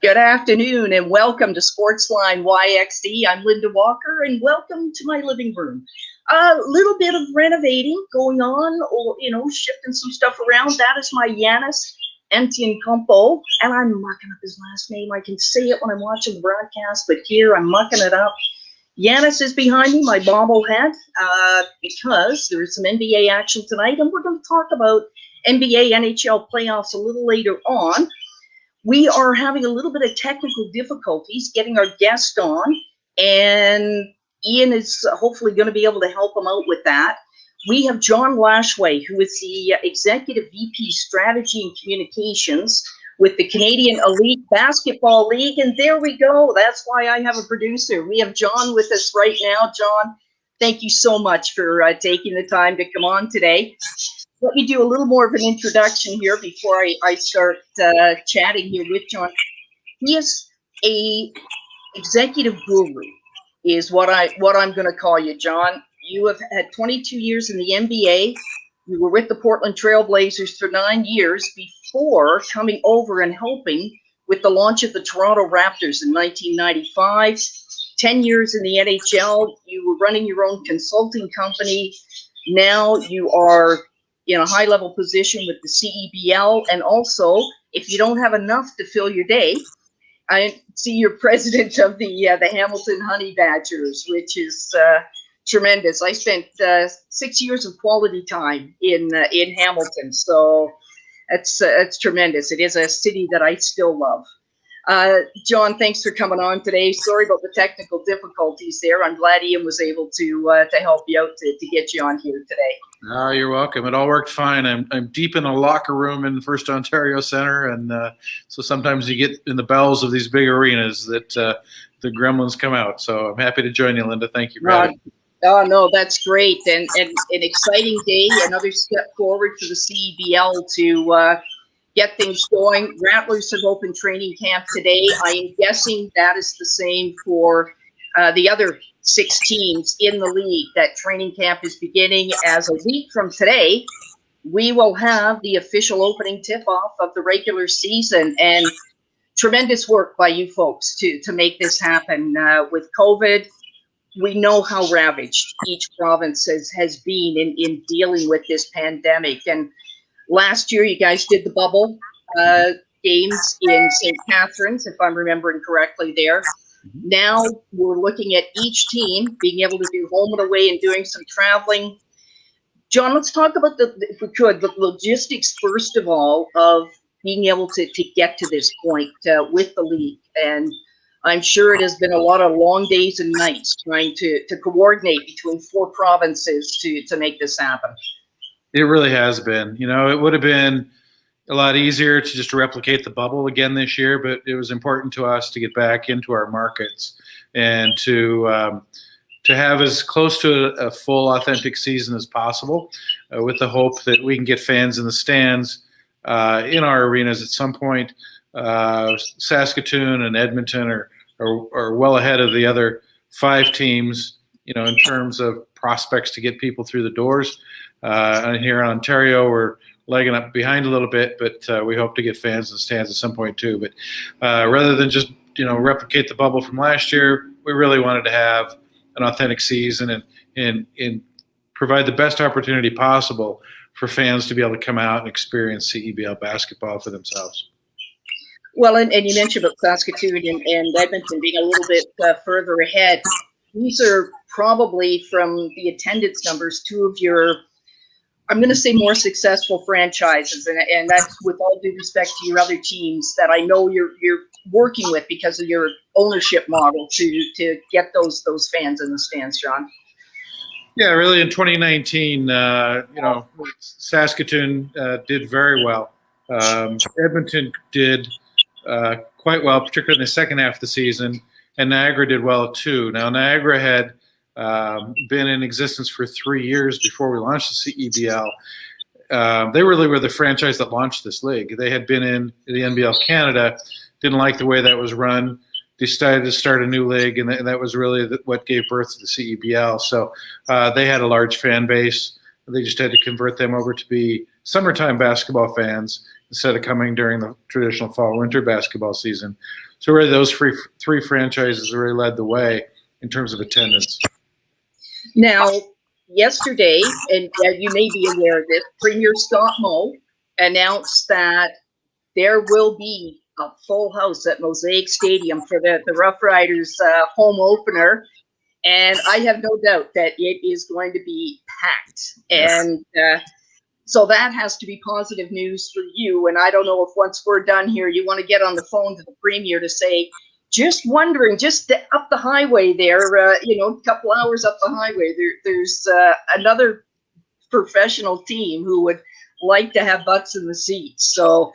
Good afternoon and welcome to SportsLine YXE. I'm Linda Walker and welcome to my living room. A little bit of renovating going on, or shifting some stuff around. That is my Yanis Antetokounmpo, and I'm mucking up his last name. I can say it when I'm watching the broadcast, but here I'm mucking it up. Yanis is behind me, my bobblehead, because there's some NBA action tonight, and we're going to talk about NBA, NHL playoffs a little later on. We are having a little bit of technical difficulties getting our guest on, and Ian is hopefully going to be able to help him out with that. We have John Lashway, who is the Executive VP Strategy and Communications with the Canadian Elite Basketball League, and there we go. That's why I have a producer. We have John with us right now. John, thank you so much for taking the time to come on today. Let me do a little more of an introduction here before I start chatting here with John. He is a executive guru, is what I'm going to call you, John. You have had 22 years in the NBA. You were with the Portland Trail Blazers for 9 years before coming over and helping with the launch of the Toronto Raptors in 1995. 10 years in the NHL. You were running your own consulting company. Now you are in a high-level position with the CEBL, and also, if you don't have enough to fill your day, I see you're president of the Hamilton Honey Badgers, which is tremendous. I spent 6 years of quality time in Hamilton, so it's tremendous. It is a city that I still love. John, thanks for coming on today. Sorry about the technical difficulties there. I'm glad Ian was able to help you out to get you on here today. Oh, you're welcome. It all worked fine. I'm deep in a locker room in First Ontario Centre, and so sometimes you get in the bowels of these big arenas that the gremlins come out. So I'm happy to join you, Linda. Thank you for having me. Oh, no, that's great. And an exciting day, another step forward for the CEBL to get things going. Rattlers have opened training camp today. I am guessing that is the same for the other 6 teams in the league. That training camp is beginning as a week from today. We will have the official opening tip-off of the regular season, and tremendous work by you folks to make this happen. With COVID, we know how ravaged each province has been in dealing with this pandemic. And last year, you guys did the bubble games in St. Catharines, if I'm remembering correctly there. Now we're looking at each team being able to do home and away and doing some traveling. John, let's talk about if we could, the logistics first of all of being able to get to this point with the league. And I'm sure it has been a lot of long days and nights trying to coordinate between 4 provinces to make this happen. It really has been. It would have been a lot easier to just replicate the bubble again this year, but it was important to us to get back into our markets and to have as close to a full, authentic season as possible, with the hope that we can get fans in the stands in our arenas at some point. Saskatoon and Edmonton are well ahead of the other 5 teams, in terms of prospects to get people through the doors. And here in Ontario, we're lagging up behind a little bit, but we hope to get fans in the stands at some point too. But rather than just replicate the bubble from last year, we really wanted to have an authentic season and provide the best opportunity possible for fans to be able to come out and experience CEBL basketball for themselves. Well, and you mentioned about Saskatoon and Edmonton being a little bit further ahead. These are probably, from the attendance numbers, 2 of your, I'm going to say, more successful franchises, and that's with all due respect to your other teams that I know you're working with because of your ownership model to get those fans in the stands, John. Yeah, really, in 2019, Saskatoon did very well. Edmonton did quite well, particularly in the second half of the season, and Niagara did well too. Now, Niagara had been in existence for 3 years before we launched the CEBL. They really were the franchise that launched this league. They had been in the NBL Canada, didn't like the way that was run, decided to start a new league, and that was really what gave birth to the CEBL. So they had a large fan base. They just had to convert them over to be summertime basketball fans instead of coming during the traditional fall-winter basketball season. So really those three franchises really led the way in terms of attendance. Now, yesterday, and you may be aware of this, Premier Scott Moe announced that there will be a full house at Mosaic Stadium for the Rough Riders home opener. And I have no doubt that it is going to be packed. And so that has to be positive news for you. And I don't know if once we're done here, you want to get on the phone to the Premier to say, just wondering, just up the highway there, a couple hours up the highway, there's another professional team who would like to have butts in the seats. So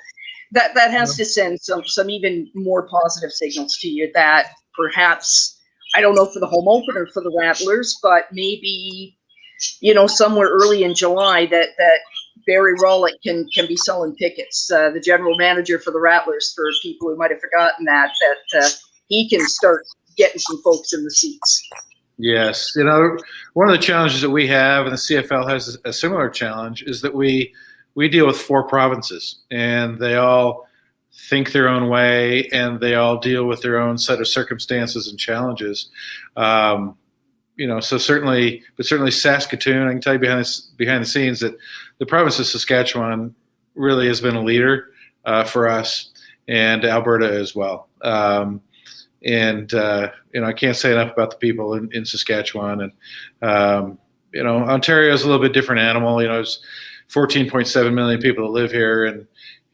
that has to send some even more positive signals to you that perhaps, I don't know for the home opener for the Rattlers, but maybe, somewhere early in July that Barry Rollick can be selling tickets. The general manager for the Rattlers, for people who might have forgotten that he can start getting some folks in the seats. Yes. One of the challenges that we have, and the CFL has a similar challenge, is that we deal with 4 provinces, and they all think their own way, and they all deal with their own set of circumstances and challenges. So certainly Saskatoon, I can tell you behind the scenes that the province of Saskatchewan really has been a leader for us, and Alberta as well. I can't say enough about the people in Saskatchewan, and Ontario is a little bit different animal. It's 14.7 million people that live here,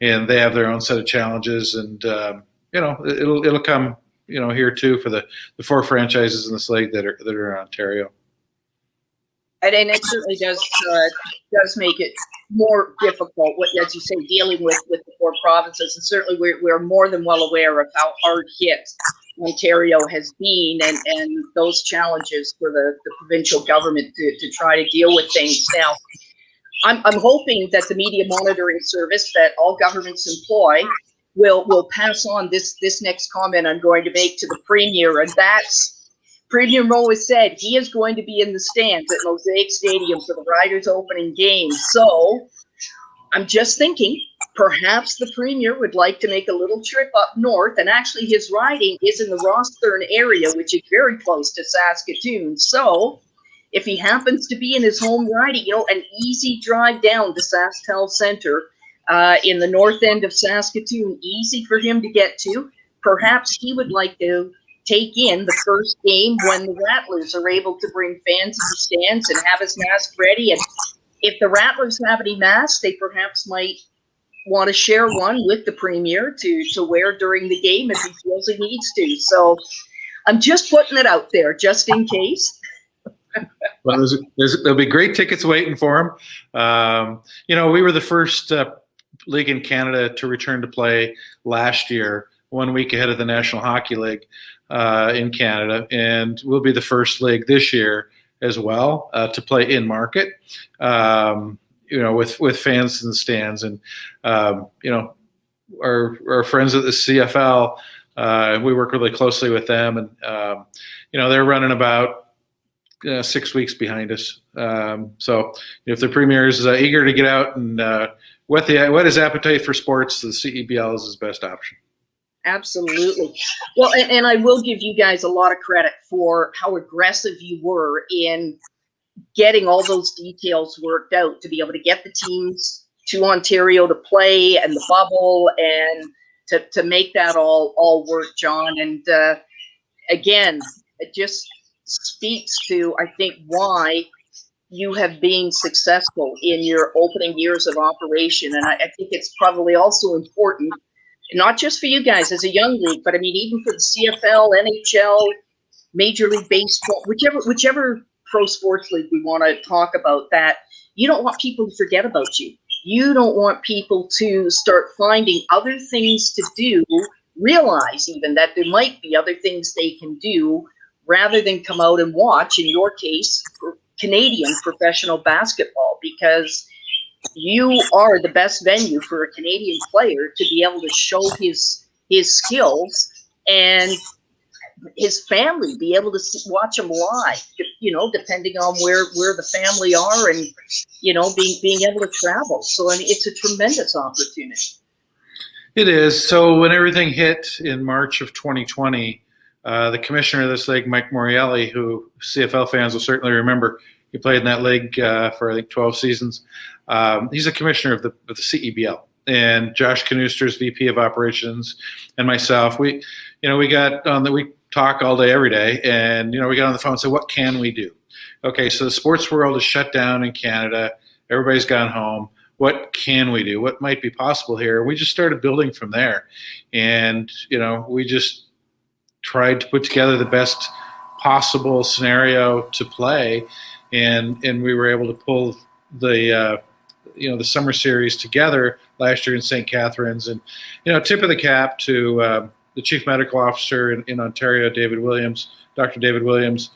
and they have their own set of challenges, and it'll come here too for the 4 franchises in this league that are in Ontario. And it certainly does make it more difficult, as you say, dealing with the 4 provinces. And certainly we're more than well aware of how hard hit Ontario has been, and those challenges for the provincial government to try to deal with things. Now, I'm hoping that the media monitoring service that all governments employ will pass on this next comment I'm going to make to the Premier, and that's Premier Moe has said he is going to be in the stands at Mosaic Stadium for the Riders opening game. So I'm just thinking perhaps the Premier would like to make a little trip up north, and actually his riding is in the Rosthern area, which is very close to Saskatoon. So if he happens to be in his home riding, an easy drive down to SaskTel Center in the north end of Saskatoon, easy for him to get to, perhaps he would like to take in the first game when the Rattlers are able to bring fans in the stands and have his mask ready. And if the Rattlers have any masks, they perhaps might want to share one with the Premier to wear during the game if he feels he needs to. So I'm just putting it out there just in case. Well, there'll be great tickets waiting for him. We were the first league in Canada to return to play last year, 1 week ahead of the National Hockey League in Canada, and we'll be the first league this year as well to play in market. With fans in the stands, and our friends at the CFL, we work really closely with them, and they're running about 6 weeks behind us. So if the Premier is eager to get out and whet his appetite for sports, the CEBL is his best option. Absolutely. Well, and I will give you guys a lot of credit for how aggressive you were in getting all those details worked out to be able to get the teams to Ontario to play, and the bubble, and to make that all work, John. And again, it just speaks to, I think, why you have been successful in your opening years of operation. And I think it's probably also important, not just for you guys as a young league, but I mean, even for the CFL, NHL, Major League Baseball, whichever pro sports league we want to talk about, that you don't want people to forget about you. You don't want people to start finding other things to do, realize even that there might be other things they can do rather than come out and watch, in your case, Canadian professional basketball, because you are the best venue for a Canadian player to be able to show his skills, and his family be able to watch him live, depending on where the family are, and being able to travel. So I mean, it's a tremendous opportunity. It is. So when everything hit in March of 2020, the commissioner of this league, Mike Morielli, who CFL fans will certainly remember, he played in that league for I think 12 seasons. He's a commissioner of the CEBL, and Josh Knuster's VP of operations, and myself. We got on the we talk all day, every day, and we got on the phone and said, what can we do? Okay, so the sports world is shut down in Canada. Everybody's gone home. What can we do? What might be possible here? We just started building from there, and we just tried to put together the best possible scenario to play, and we were able to pull the the summer series together last year in St. Catharines, and tip of the cap to the chief medical officer in Ontario, Dr. David Williams,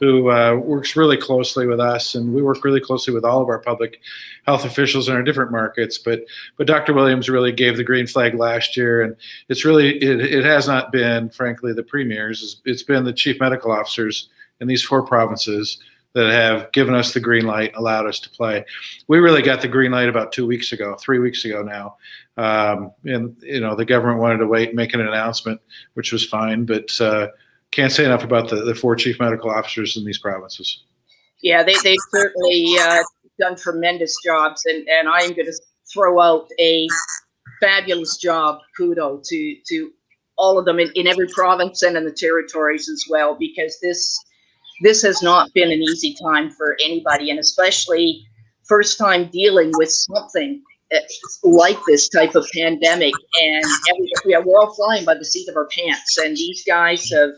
who works really closely with us, and we work really closely with all of our public health officials in our different markets. But Dr. Williams really gave the green flag last year, and it has not been, frankly, the premiers. It's been the chief medical officers in these 4 provinces that have given us the green light, allowed us to play. We really got the green light about 3 weeks ago now. And the government wanted to wait and make an announcement, which was fine, but can't say enough about the 4 chief medical officers in these provinces. Yeah, they've certainly done tremendous jobs, and I'm going to throw out a fabulous job, kudos to all of them in every province and in the territories as well, because this has not been an easy time for anybody, and especially first time dealing with something like this type of pandemic. And we're all flying by the seat of our pants, and these guys have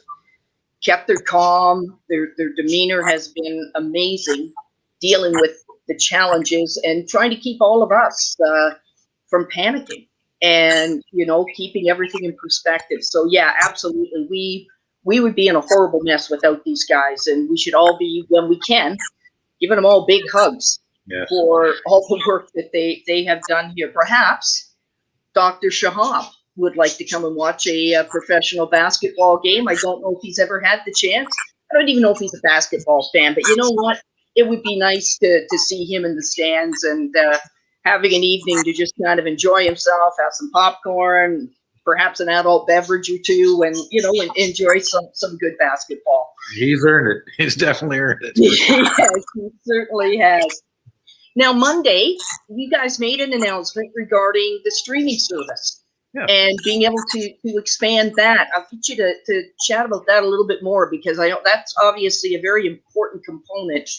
kept their calm. Their demeanor has been amazing, dealing with the challenges and trying to keep all of us from panicking and, keeping everything in perspective. So yeah, absolutely. We would be in a horrible mess without these guys, and we should all be, when we can, giving them all big hugs. Yes. For all the work that they have done here. Perhaps Dr. Shahab would like to come and watch a professional basketball game. I don't know if he's ever had the chance. I don't even know if he's a basketball fan, but you know what? It would be nice to see him in the stands and having an evening to just kind of enjoy himself, have some popcorn, perhaps an adult beverage or two, and enjoy some good basketball. He's earned it. He's definitely earned it. Yes, he certainly has. Now, Monday, you guys made an announcement regarding the streaming service. Yeah. And being able to expand that. I'll get you to chat about that a little bit more, because I know that's obviously a very important component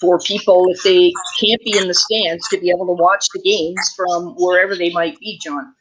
for people, if they can't be in the stands, to be able to watch the games from wherever they might be, John.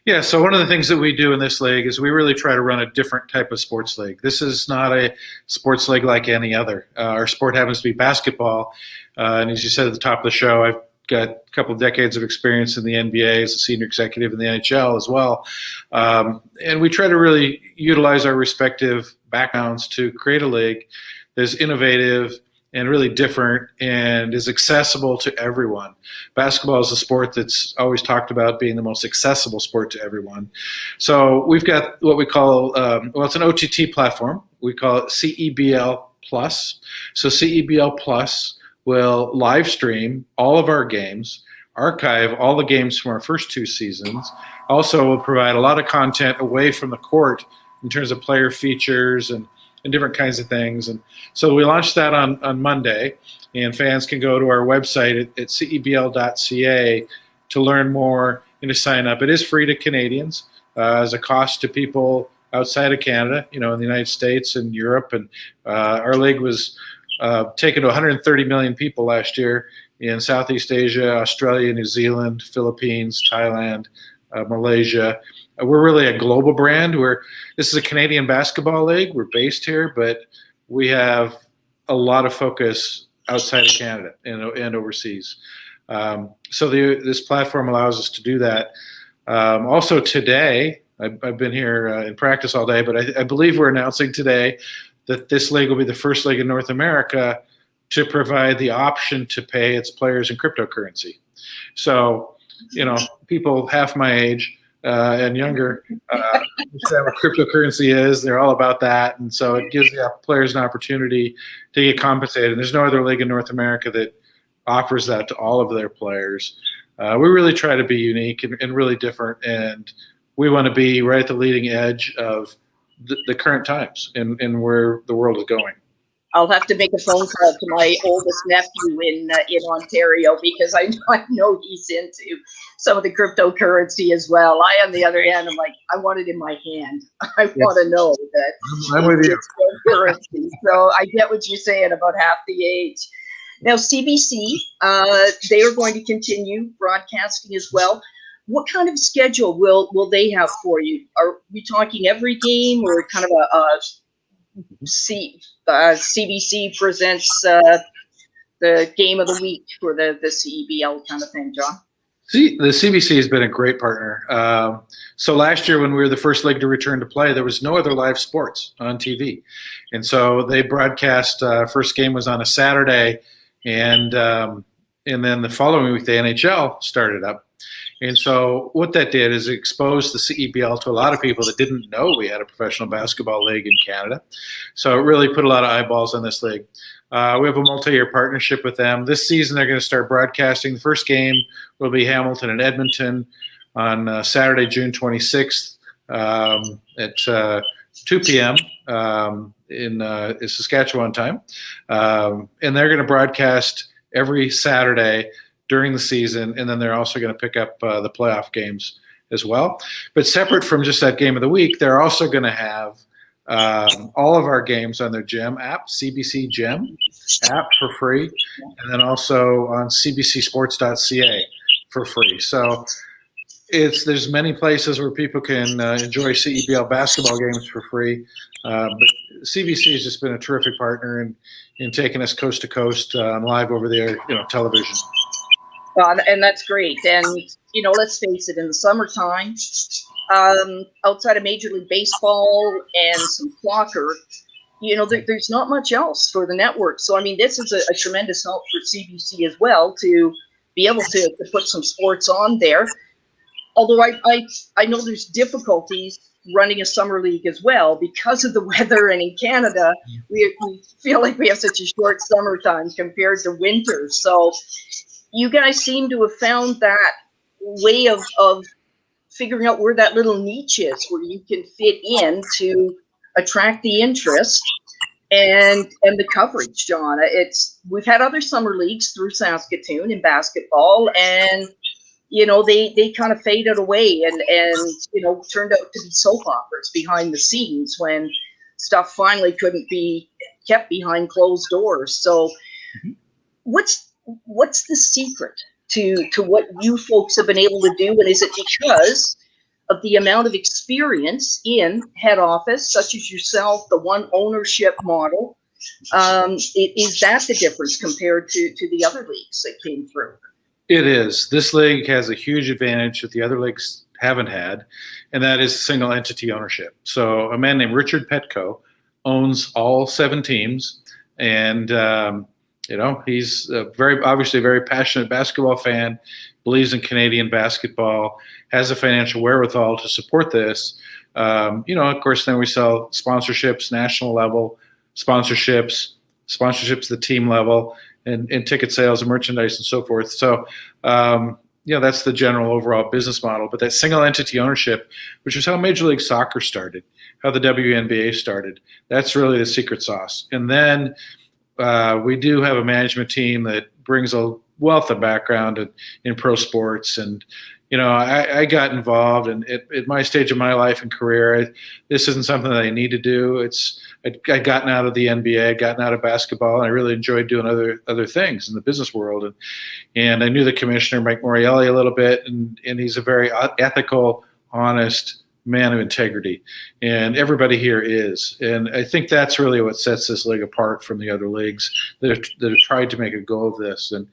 Yeah, so one of the things that we do in this league is we really try to run a different type of sports league. This is not a sports league like any other. Our sport happens to be basketball. And as you said at the top of the show, I've got a couple of decades of experience in the NBA as a senior executive in the NHL as well. And we try to really utilize our respective backgrounds to create a league that's innovative and really different and is accessible to everyone. Basketball is a sport that's always talked about being the most accessible sport to everyone. So we've got what we call, it's an OTT platform. We call it CEBL Plus. So CEBL Plus will live stream all of our games, archive all the games from our first 2 seasons. Also will provide a lot of content away from the court in terms of player features and different kinds of things. And so we launched that on Monday, and fans can go to our website at cebl.ca to learn more and to sign up. It is free to Canadians as a cost to people outside of Canada, in the United States and Europe. And our league was taken to 130 million people last year in Southeast Asia, Australia, New Zealand, Philippines, Thailand, Malaysia. We're really a global brand. This is a Canadian basketball league. We're based here, but we have a lot of focus outside of Canada and overseas. So this platform allows us to do that. Also today, I've been here in practice all day, but I believe we're announcing today that this league will be the first league in North America to provide the option to pay its players in cryptocurrency. So, people half my age and younger understand what cryptocurrency is. They're all about that. And so it gives the players an opportunity to get compensated. And there's no other league in North America that offers that to all of their players. We really try to be unique and really different, and we want to be right at the leading edge of the current times and where the world is going. I'll have to make a phone call to my oldest nephew in Ontario, because I know he's into some of the cryptocurrency as well. I, on the other hand, I'm like, I want it in my hand. I want to know that I'm with you. it's cryptocurrency. So I get what you're saying about half the age. Now, CBC, they are going to continue broadcasting as well. What kind of schedule will they have for you? Are we talking every game, or kind of CBC presents the game of the week for the CEBL kind of thing, John? See, the CBC has been a great partner. So last year, when we were the first league to return to play, there was no other live sports on TV, and so they broadcast. First game was on a Saturday, and then the following week the NHL started up. And so what that did is it exposed the CEBL to a lot of people that didn't know we had a professional basketball league in Canada. So it really put a lot of eyeballs on this league. We have a multi-year partnership with them. This season they're going to start broadcasting. The first game will be Hamilton and Edmonton on Saturday, June 26th at 2 p.m. In Saskatchewan time. And they're going to broadcast every Saturday during the season, and then they're also going to pick up the playoff games as well. But separate from just that game of the week, they're also going to have all of our games on their GEM app, CBC GEM app, for free, and then also on cbcsports.ca for free. So there's many places where people can enjoy CEBL basketball games for free. But CBC has just been a terrific partner in taking us coast to coast on live over the air, television. And that's great. And, let's face it, in the summertime, outside of Major League Baseball and some soccer, there's not much else for the network. So, I mean, this is a tremendous help for CBC as well to be able to put some sports on there. Although I know there's difficulties running a summer league as well because of the weather, and in Canada, we feel like we have such a short summertime compared to winter. So you guys seem to have found that way of figuring out where that little niche is, where you can fit in to attract the interest and the coverage, John. We've had other summer leagues through Saskatoon in basketball, and they kind of faded away and turned out to be soap operas behind the scenes when stuff finally couldn't be kept behind closed doors. So what's the secret to what you folks have been able to do? And is it because of the amount of experience in head office, such as yourself, the one ownership model? Is that the difference compared to the other leagues that came through? It is. This league has a huge advantage that the other leagues haven't had, and that is single entity ownership. So a man named Richard Petco owns all 7 teams, and he's obviously a very passionate basketball fan, believes in Canadian basketball, has a financial wherewithal to support this. Of course, then we sell sponsorships, national level sponsorships at the team level, and ticket sales and merchandise and so forth. So, that's the general overall business model. But that single entity ownership, which is how Major League Soccer started, how the WNBA started, that's really the secret sauce. And then we do have a management team that brings a wealth of background in pro sports. And, I got involved, and at my stage of my life and career, this isn't something that I need to do. I'd gotten out of the NBA, I'd gotten out of basketball, and I really enjoyed doing other things in the business world. And I knew the commissioner, Mike Morielli, a little bit, and he's a very ethical, honest man of integrity. And everybody here is. And I think that's really what sets this league apart from the other leagues that have tried to make a go of this. And,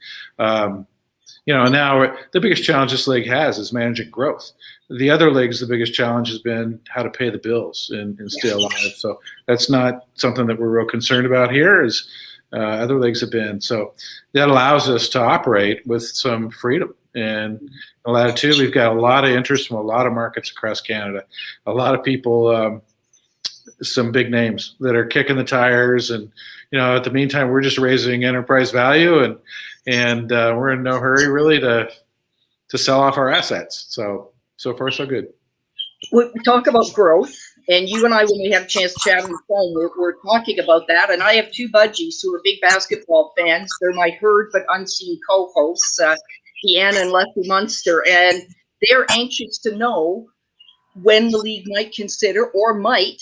now the biggest challenge this league has is managing growth. The other leagues, the biggest challenge has been how to pay the bills and stay alive. So that's not something that we're real concerned about here, as other leagues have been. So that allows us to operate with some freedom and latitude. We've got a lot of interest from a lot of markets across Canada. A lot of people, some big names that are kicking the tires, and at the meantime, we're just raising enterprise value, and we're in no hurry really to sell off our assets. So far so good. We talk about growth, and you and I, when we have a chance to chat on the phone, we're talking about that. And I have two budgies who are big basketball fans. They're my heard but unseen co-hosts, Deanna and Leslie Munster, and they're anxious to know when the league might consider or might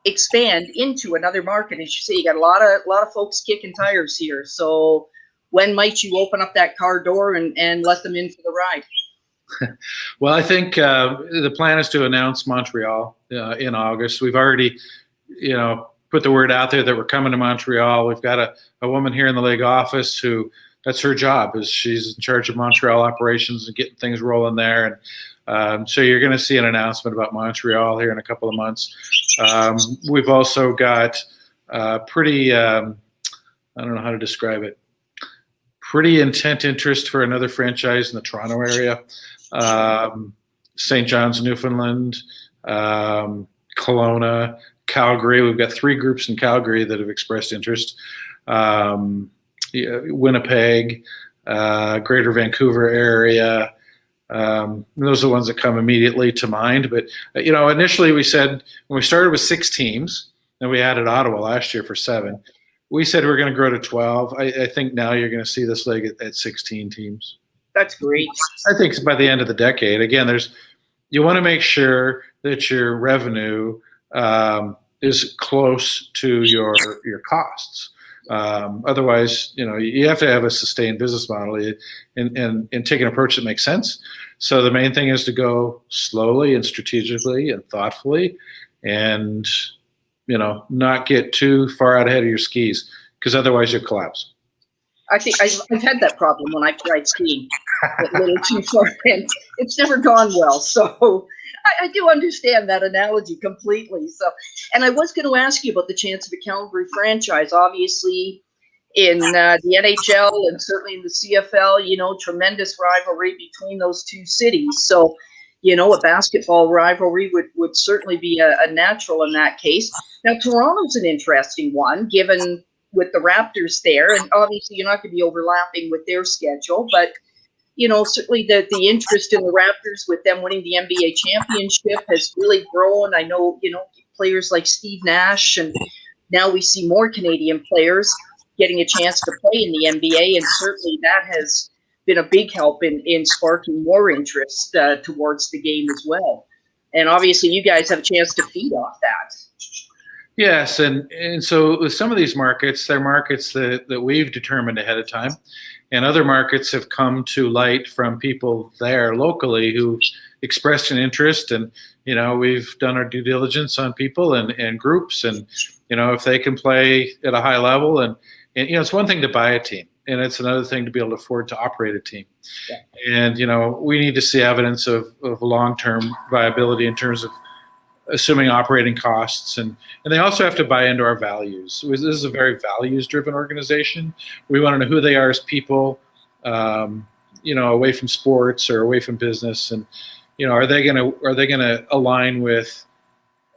expand into another market. As you say, you got a lot of folks kicking tires here. So when might you open up that car door and let them in for the ride? Well, I think the plan is to announce Montreal in August. We've already, put the word out there that we're coming to Montreal. We've got a woman here in the league office who that's her job, is she's in charge of Montreal operations and getting things rolling there. And so you're going to see an announcement about Montreal here in a couple of months. We've also got pretty, I don't know how to describe it, pretty intent interest for another franchise in the Toronto area. St. John's, Newfoundland, Kelowna, Calgary. We've got 3 groups in Calgary that have expressed interest. Winnipeg, Greater Vancouver area. Those are the ones that come immediately to mind. But, initially we said when we started with 6 teams, and we added Ottawa last year for 7, we said we're going to grow to 12. I think now you're going to see this league at 16 teams. That's great. I think by the end of the decade, again, you want to make sure that your revenue is close to your costs. Otherwise, you have to have a sustained business model and take an approach that makes sense. So the main thing is to go slowly and strategically and thoughtfully, and not get too far out ahead of your skis, because otherwise you'll collapse. I think I've had that problem when I've tried skiing a little too far, and it's never gone well. So I do understand that analogy completely. So, and I was going to ask you about the chance of a Calgary franchise. Obviously, in the NHL and certainly in the CFL, tremendous rivalry between those two cities. So, a basketball rivalry would certainly be a natural in that case. Now, Toronto's an interesting one, given with the Raptors there, and obviously you're not going to be overlapping with their schedule, but certainly the interest in the Raptors with them winning the NBA championship has really grown. I know, players like Steve Nash, and now we see more Canadian players getting a chance to play in the NBA, and certainly that has been a big help in sparking more interest towards the game as well. And obviously you guys have a chance to feed off that. Yes, and so with some of these markets, they're markets that we've determined ahead of time, and other markets have come to light from people there locally who've expressed an interest, and we've done our due diligence on people and groups, and if they can play at a high level, and it's one thing to buy a team, and it's another thing to be able to afford to operate a team. Yeah. And we need to see evidence of long-term viability in terms of assuming operating costs, and they also have to buy into our values. This is a very values-driven organization. We want to know who they are as people, away from sports or away from business, and are they going to align with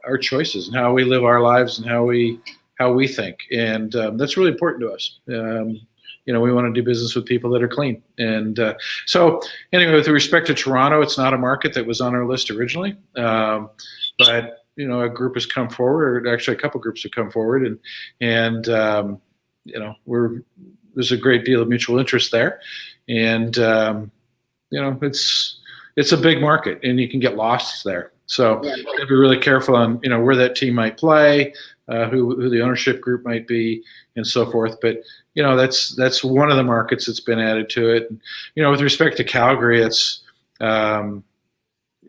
our choices and how we live our lives and how we think, and that's really important to us. We want to do business with people that are clean. And so anyway, with respect to Toronto, it's not a market that was on our list originally. But a group has come forward, or actually a couple groups have come forward, and there's a great deal of mutual interest there, and it's a big market, and you can get lost there. So you have to be really careful on where that team might play, who the ownership group might be, and so forth. But that's one of the markets that's been added to it. And, with respect to Calgary, it's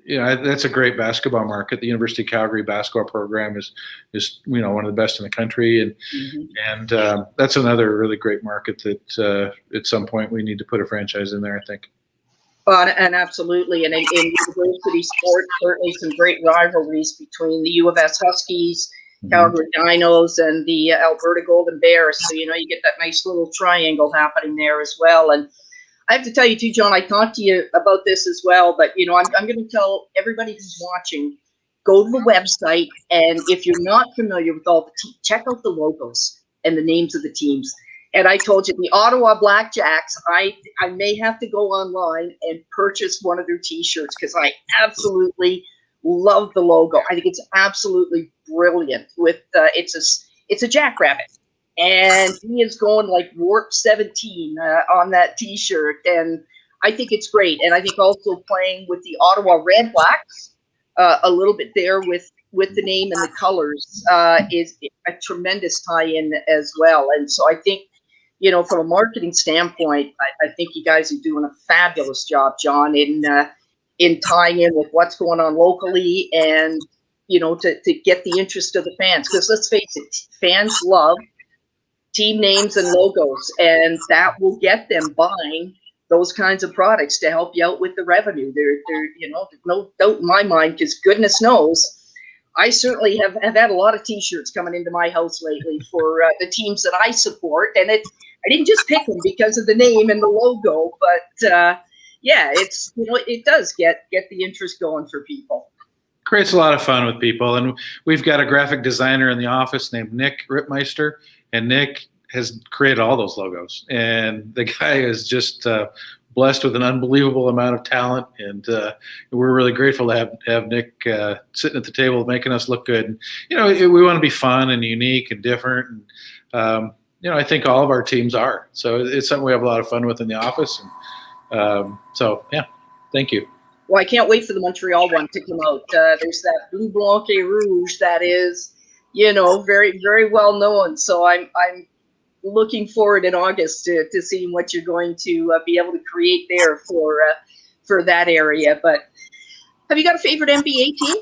that's a great basketball market. The University of Calgary basketball program is one of the best in the country, and that's another really great market that at some point we need to put a franchise in there, I think. And absolutely, and in university sports, certainly some great rivalries between the U of S Huskies, Calgary Dinos, and the Alberta Golden Bears. So you get that nice little triangle happening there as well. And I have to tell you too, John, I talked to you about this as well, but I'm going to tell everybody who's watching, go to the website, and if you're not familiar with all the teams, check out the logos and the names of the teams. And I told you, the Ottawa Blackjacks, I may have to go online and purchase one of their T-shirts because I absolutely love the logo. I think it's absolutely brilliant. With it's a jackrabbit, and he is going like warp 17 on that T-shirt, and I think it's great. And I think also playing with the Ottawa Red Blacks a little bit there with the name and the colors is a tremendous tie-in as well. And so I think, from a marketing standpoint, I think you guys are doing a fabulous job, John, in tying in with what's going on locally and, to get the interest of the fans. Because let's face it, fans love team names and logos, and that will get them buying those kinds of products to help you out with the revenue. There's no doubt in my mind, because goodness knows, I certainly have had a lot of T-shirts coming into my house lately for the teams that I support, and I didn't just pick them because of the name and the logo, but it's it does get the interest going for people. Creates a lot of fun with people, and we've got a graphic designer in the office named Nick Rittmeister, and Nick has created all those logos, and the guy is just blessed with an unbelievable amount of talent, and we're really grateful to have Nick sitting at the table making us look good. And, we want to be fun and unique and different, and I think all of our teams are. So it's something we have a lot of fun with in the office, and thank you. Well, I can't wait for the Montreal one to come out. There's that Bleu Blanc et Rouge that is, very, very well known. So I'm looking forward in August to seeing what you're going to be able to create there for that area. But have you got a favorite NBA team?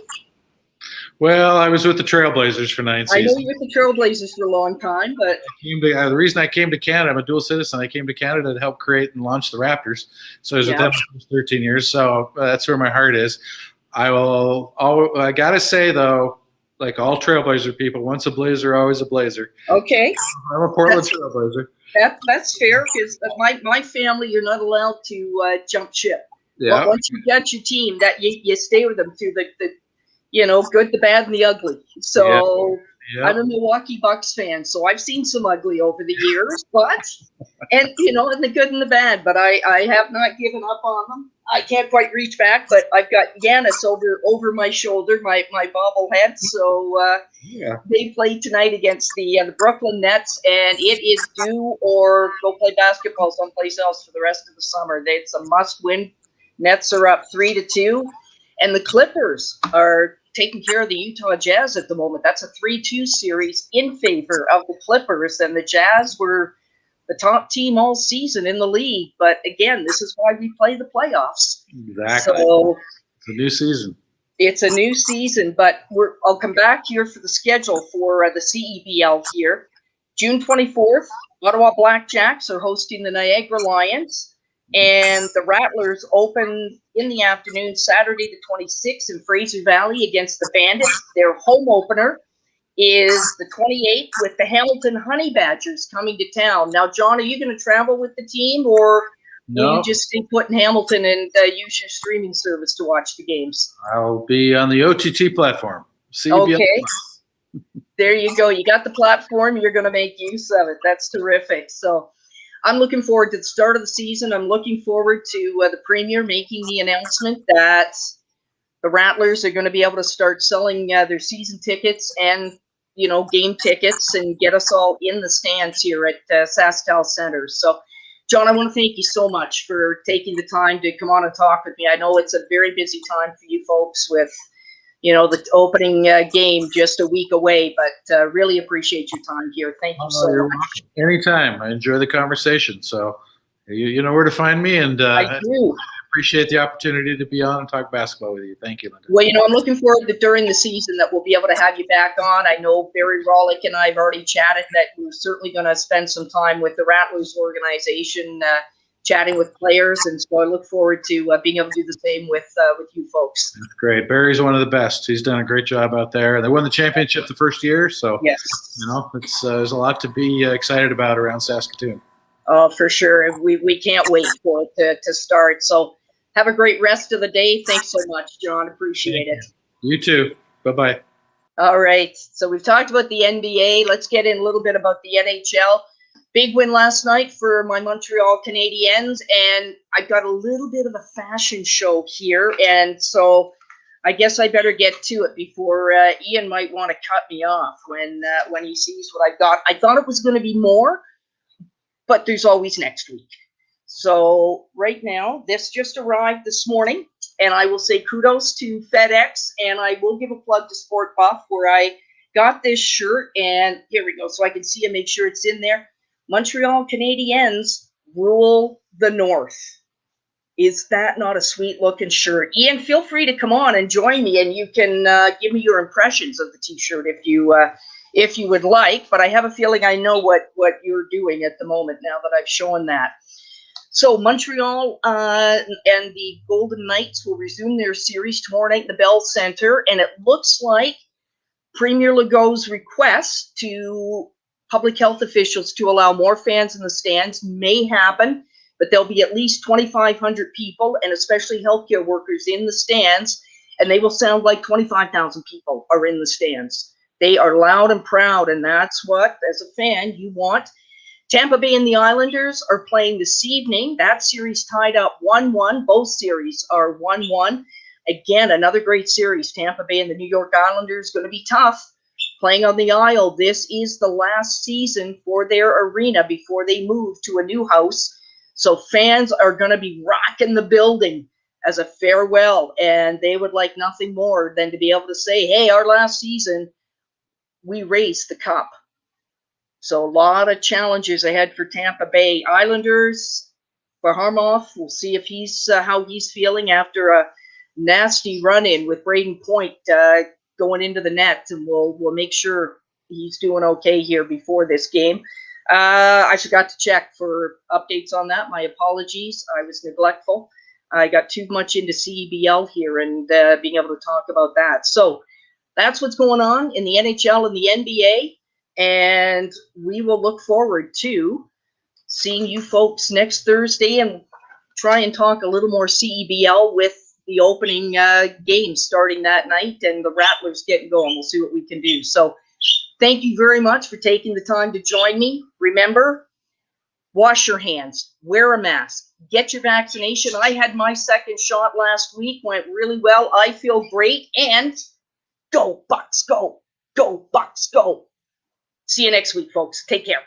Well, I was with the Trailblazers for 9 seasons. I know you were with the Trailblazers for a long time, but the reason I came to Canada, I'm a dual citizen. I came to Canada to help create and launch the Raptors. So I was with them for 13 years. So that's where my heart is. I got to say, though, like all Trailblazer people, once a Blazer, always a Blazer. Okay. I'm a Portland Trailblazer. That's fair, because my family, you're not allowed to jump ship. Yeah. But once you get your team, that you stay with them through the good, the bad, and the ugly. So I'm a Milwaukee Bucks fan, so I've seen some ugly over the years, and the good and the bad, but I have not given up on them. I can't quite reach back, but I've got Giannis over my shoulder, my bobblehead. So they play tonight against the Brooklyn Nets, and it is do or go play basketball someplace else for the rest of the summer. It's a must-win. Nets are up 3-2, and the Clippers are taking care of the Utah Jazz at the moment. That's a 3-2 series in favor of the Clippers, and the Jazz were the top team all season in the league. But again, this is why we play the playoffs. Exactly. So it's a new season. It's a new season, but I'll come back here for the schedule for the CEBL here. June 24th, Ottawa Blackjacks are hosting the Niagara Lions. And the Rattlers open in the afternoon, Saturday the 26th in Fraser Valley against the Bandits. Their home opener is the 28th with the Hamilton Honey Badgers coming to town. Now, John, are you going to travel with the team, or will you just stay put in Hamilton and use your streaming service to watch the games? I'll be on the OTT platform. CBL. Okay. There you go. You got the platform. You're going to make use of it. That's terrific. So I'm looking forward to the start of the season. I'm looking forward to the Premier making the announcement that the Rattlers are going to be able to start selling their season tickets and, game tickets and get us all in the stands here at SaskTel Center. So, John, I want to thank you so much for taking the time to come on and talk with me. I know it's a very busy time for you folks with, the opening game just a week away, but really appreciate your time here. Thank you so much. Anytime. I enjoy the conversation. So you know where to find me, and I do. Appreciate the opportunity to be on and talk basketball with you. Thank you, Linda. Well, I'm looking forward to during the season that we'll be able to have you back on. I know Barry Rollick and I have already chatted that we're certainly going to spend some time with the Rattlers organization, chatting with players, and so I look forward to being able to do the same with you folks. That's great. Barry's one of the best. He's done a great job out there. They won the championship the first year, so yes, it's there's a lot to be excited about around Saskatoon. Oh, for sure. We can't wait for it to start. So have a great rest of the day. Thanks so much, John. Appreciate it. You too. Bye-bye. All right. So we've talked about the NBA. Let's get in a little bit about the NHL. Big win last night for my Montreal Canadiens, and I've got a little bit of a fashion show here, and so I guess I better get to it before Ian might want to cut me off when he sees what I've got. I thought it was going to be more, but there's always next week. So right now, this just arrived this morning, and I will say kudos to FedEx, and I will give a plug to Sport Buff, where I got this shirt, and here we go, so I can see and make sure it's in there. Montreal Canadiens rule the North. Is that not a sweet looking shirt? Ian, feel free to come on and join me, and you can give me your impressions of the t-shirt if you would like. But I have a feeling I know what you're doing at the moment now that I've shown that. So Montreal and the Golden Knights will resume their series tomorrow night in the Bell Centre, and it looks like Premier Legault's request to public health officials to allow more fans in the stands may happen, but there'll be at least 2,500 people, and especially healthcare workers, in the stands, and they will sound like 25,000 people are in the stands. They are loud and proud, and that's what, as a fan, you want. Tampa Bay and the Islanders are playing this evening. That series tied up 1-1. Both series are 1-1. Again, another great series. Tampa Bay and the New York Islanders going to be tough. Playing on the Isle, this is the last season for their arena before they move to a new house. So fans are going to be rocking the building as a farewell, and they would like nothing more than to be able to say, hey, our last season, we raised the cup. So a lot of challenges ahead for Tampa Bay. Islanders, Varlamov, we'll see if he's how he's feeling after a nasty run-in with Braden Point going into the net, and we'll make sure he's doing okay here before this game. I forgot to check for updates on that. My apologies. I was neglectful. I got too much into CEBL here and being able to talk about that. So that's what's going on in the NHL and the NBA. And we will look forward to seeing you folks next Thursday and try and talk a little more CEBL with the opening games starting that night and the Rattlers getting going. We'll see what we can do. So thank you very much for taking the time to join me. Remember, wash your hands, wear a mask, get your vaccination. I had my second shot last week, went really well. I feel great, and go Bucks, go. Go Bucks, go. See you next week, folks. Take care.